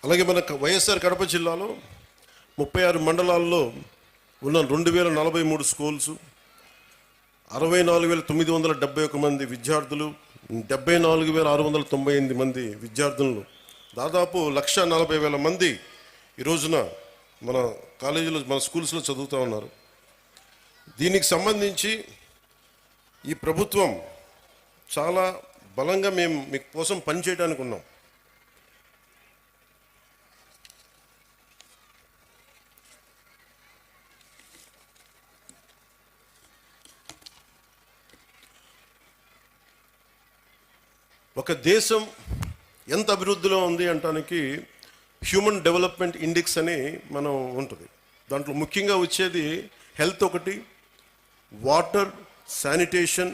అలాగే మన వైఎస్ఆర్ కడప జిల్లాలో 36 మండలాల్లో ఉన్న 2043 స్కూల్స్, 64,971 మంది విద్యార్థులు, 74,698 మంది విద్యార్థులను, దాదాపు 1,40,000 మంది ఈ రోజున మన కాలేజీలో మన స్కూల్స్లో చదువుతూ ఉన్నారు. దీనికి సంబంధించి ఈ ప్రభుత్వం చాలా బలంగా మేము మీ కోసం పనిచేయడానికి ఉన్నాం. ఒక దేశం ఎంత అభివృద్ధిలో ఉంది అంటానికి హ్యూమన్ డెవలప్మెంట్ ఇండెక్స్ అని మనం ఉంటుంది. దాంట్లో ముఖ్యంగా వచ్చేది హెల్త్ ఒకటి, వాటర్, శానిటేషన్,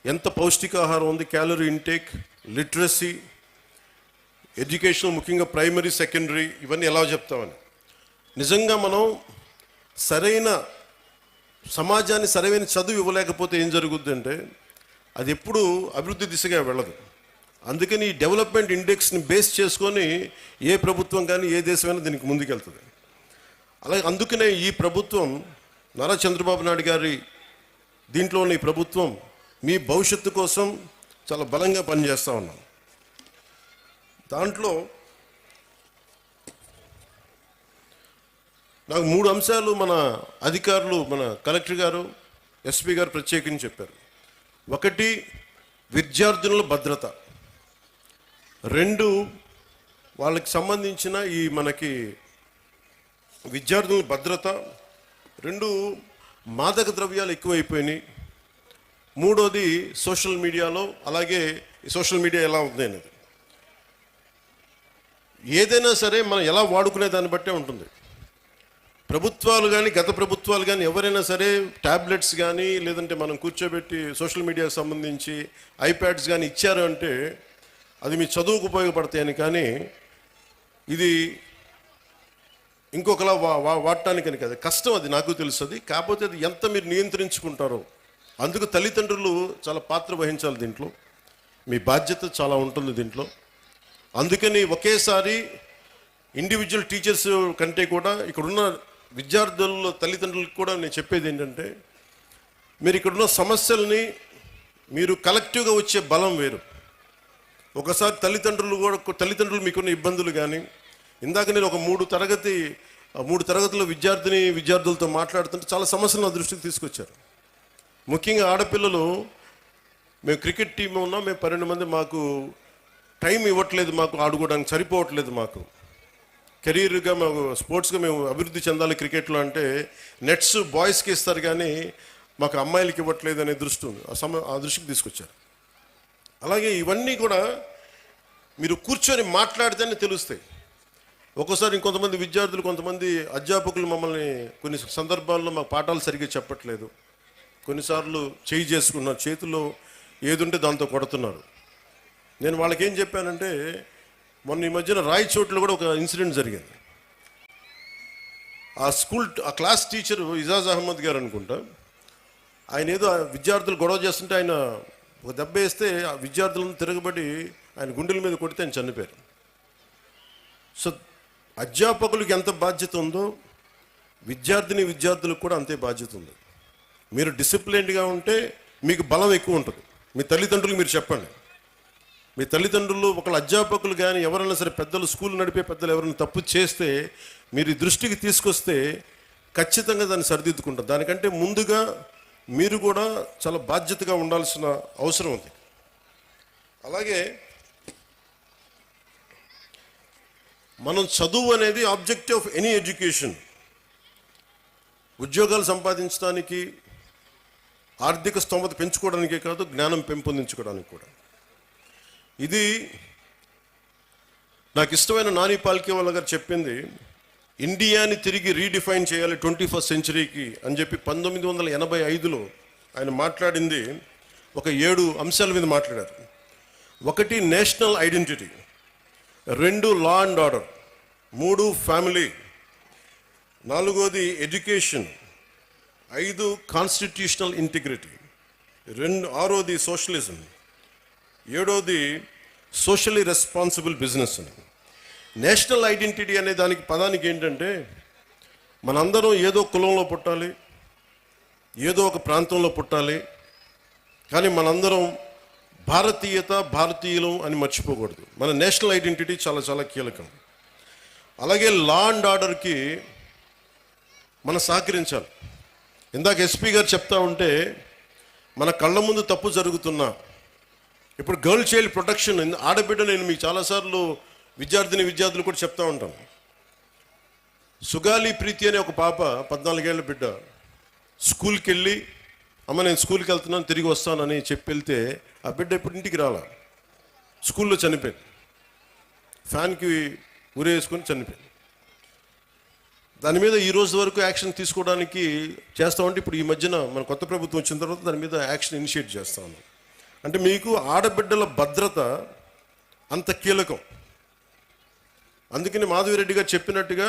ఎంత పౌష్టికాహారం ఉంది, క్యాలరీ ఇంటేక్, లిటరసీ, ఎడ్యుకేషన్, ముఖ్యంగా ప్రైమరీ, సెకండరీ, ఇవన్నీ ఎలా చెప్తామని. నిజంగా మనం సరైన సమాజాన్ని సరైన చదువు ఇవ్వలేకపోతే ఏం జరుగుద్ది అంటే అది ఎప్పుడు అభివృద్ధి దిశగా వెళ్ళదు. అందుకని ఈ డెవలప్మెంట్ ఇండెక్స్ని బేస్ చేసుకొని ఏ ప్రభుత్వం కానీ ఏ దేశమైనా దీనికి ముందుకెళ్తుంది. అలాగే అందుకనే ఈ ప్రభుత్వం నారా చంద్రబాబు నాయుడు గారి దీంట్లోని ప్రభుత్వం మీ భవిష్యత్తు కోసం చాలా బలంగా పనిచేస్తూ ఉన్నాం. దాంట్లో నాకు 3 అంశాలు మన అధికారులు, మన కలెక్టర్ గారు, ఎస్పీ గారు ప్రత్యేకించి చెప్పారు. 1, విద్యార్థుల భద్రత. 2, వాళ్ళకి సంబంధించిన ఈ మనకి విద్యార్థుల భద్రత. 2, మాదక ద్రవ్యాలు ఎక్కువైపోయినాయి. 3, సోషల్ మీడియాలో, అలాగే సోషల్ మీడియా ఎలా ఉంది అనేది. ఏదైనా సరే మనం ఎలా వాడుకునే దాన్ని బట్టే ఉంటుంది. ప్రభుత్వాలు కానీ, గత ప్రభుత్వాలు కానీ ఎవరైనా సరే ట్యాబ్లెట్స్ కానీ, లేదంటే మనం కూర్చోబెట్టి సోషల్ మీడియాకి సంబంధించి ఐప్యాడ్స్ కానీ ఇచ్చారు అంటే అది మీ చదువుకు ఉపయోగపడతాయని, కానీ ఇది ఇంకొకలా వాడటానికని కదా. కష్టం, అది నాకు తెలుస్తుంది. కాకపోతే అది ఎంత మీరు నియంత్రించుకుంటారో, అందుకు తల్లిదండ్రులు చాలా పాత్ర వహించాలి దీంట్లో. మీ బాధ్యత చాలా ఉంటుంది దీంట్లో. అందుకని ఒకేసారి ఇండివిజువల్ టీచర్స్ కంటే కూడా ఇక్కడున్న విద్యార్థుల తల్లిదండ్రులకు కూడా నేను చెప్పేది ఏంటంటే, మీరు ఇక్కడున్న సమస్యల్ని మీరు కలెక్టివ్గా వచ్చే బలం వేరు. ఒకసారి తల్లిదండ్రులు మీకున్న ఇబ్బందులు కానీ, ఇందాక నేను ఒక 3 తరగతుల విద్యార్థులతో మాట్లాడుతుంటే చాలా సమస్యలు నా దృష్టికి తీసుకొచ్చారు. ముఖ్యంగా ఆడపిల్లలు, మేము క్రికెట్ టీం ఉన్నాం, మేము 12 మంది, మాకు టైం ఇవ్వట్లేదు, మాకు ఆడుకోవడానికి సరిపోవట్లేదు, మాకు కెరీర్గా మాకు స్పోర్ట్స్గా మేము అభివృద్ధి చెందాలి క్రికెట్లో అంటే నెట్స్ బాయ్స్కి ఇస్తారు కానీ మాకు అమ్మాయిలకి ఇవ్వట్లేదు అనే దృష్టి ఉంది. ఆ దృష్టికి తీసుకొచ్చారు. అలాగే ఇవన్నీ కూడా మీరు కూర్చొని మాట్లాడితేనే తెలుస్తాయి. ఒక్కోసారి ఇంకొంతమంది విద్యార్థులు, కొంతమంది అధ్యాపకులు మమ్మల్ని కొన్ని సందర్భాల్లో మాకు పాఠాలు సరిగ్గా చెప్పట్లేదు, కొన్నిసార్లు చేయి చేసుకున్నారు, చేతిలో ఏదుంటే దాంతో కొడుతున్నారు. నేను వాళ్ళకి ఏం చెప్పానంటే, మొన్న ఈ మధ్యన రాయచోట్లో కూడా ఒక ఇన్సిడెంట్ జరిగింది. ఆ క్లాస్ టీచరు ఇజాజ్ అహ్మద్ గారు అనుకుంటా, ఆయన ఏదో విద్యార్థులు గొడవ చేస్తుంటే ఆయన ఒక దెబ్బ వేస్తే ఆ విద్యార్థులను తిరగబడి ఆయన గుండెల మీద కొడితే ఆయన చనిపోయారు. సో అధ్యాపకులకు ఎంత బాధ్యత ఉందో విద్యార్థులకు కూడా అంతే బాధ్యత ఉంది. మీరు డిసిప్లిన్డ్గా ఉంటే మీకు బలం ఎక్కువ ఉంటుంది. మీ తల్లిదండ్రులకు మీరు చెప్పండి. మీ తల్లిదండ్రులు, ఒకళ్ళ అధ్యాపకులు కానీ ఎవరైనా సరే, పెద్దలు, స్కూల్ నడిపే పెద్దలు ఎవరైనా తప్పు చేస్తే మీరు ఈ దృష్టికి తీసుకొస్తే ఖచ్చితంగా దాన్ని సరిదిద్దుకుంటారు. దానికంటే ముందుగా మీరు కూడా చాలా బాధ్యతగా ఉండాల్సిన అవసరం ఉంది. అలాగే మనం చదువు అనేది ఆబ్జెక్టివ్ ఆఫ్ ఎనీ ఎడ్యుకేషన్. ఉద్యోగాలు సంపాదించడానికి, ఆర్థిక స్తోమత పెంచుకోవడానికే కాదు, జ్ఞానం పెంపొందించుకోవడానికి కూడా. ఇది నాకు ఇష్టమైన నాని పాల్కేవాలా గారు చెప్పింది. ఇండియాని తిరిగి రీడిఫైన్ చేయాలి 21st సెంచరీకి అని చెప్పి 1985లో ఆయన మాట్లాడింది. ఒక 7 అంశాల మీద మాట్లాడారు. 1, national identity. 2, law and order. 3, family. 4, education. 5, constitutional integrity. 6, socialism. 7, socially responsible business అని. నేషనల్ ఐడెంటిటీ అనే దానికి పదానికి ఏంటంటే మనందరం ఏదో కులంలో పుట్టాలి, ఏదో ఒక ప్రాంతంలో పుట్టాలి, కానీ మనందరం భారతీయులం అని మర్చిపోకూడదు. మన నేషనల్ ఐడెంటిటీ చాలా చాలా కీలకం. అలాగే లా అండ్ ఆర్డర్కి మనం సహకరించాలి. ఇందాక ఎస్పీ గారు చెప్తా ఉంటే మన కళ్ళ ముందు తప్పు జరుగుతున్నా, ఇప్పుడు గర్ల్ చైల్డ్ ప్రొటెక్షన్, ఆడబిడ్డ, నేను మీకు చాలాసార్లు విద్యార్థులు కూడా చెప్తా ఉంటాను. సుగాలి ప్రీతి అనే ఒక పాప 14 ఏళ్ల బిడ్డ స్కూల్కి వెళ్ళి, అమ్మ నేను స్కూల్కి వెళ్తున్నాను తిరిగి వస్తానని చెప్పి వెళ్తే ఆ బిడ్డ ఇప్పుడు ఇంటికి రాలా, స్కూల్లో చనిపోయింది. ఫ్యాన్కి ఉరేసుకొని చనిపోయింది. దాని మీద ఈ రోజు వరకు యాక్షన్ తీసుకోవడానికి చేస్తామంటే ఇప్పుడు ఈ మధ్యన మన కొత్త ప్రభుత్వం వచ్చిన తర్వాత దాని మీద యాక్షన్ ఇనిషియేట్ చేస్తా ఉన్నాం. అంటే మీకు ఆడబిడ్డల భద్రత అంత కీలకం. అందుకని మాధవిరెడ్డి గారు చెప్పినట్టుగా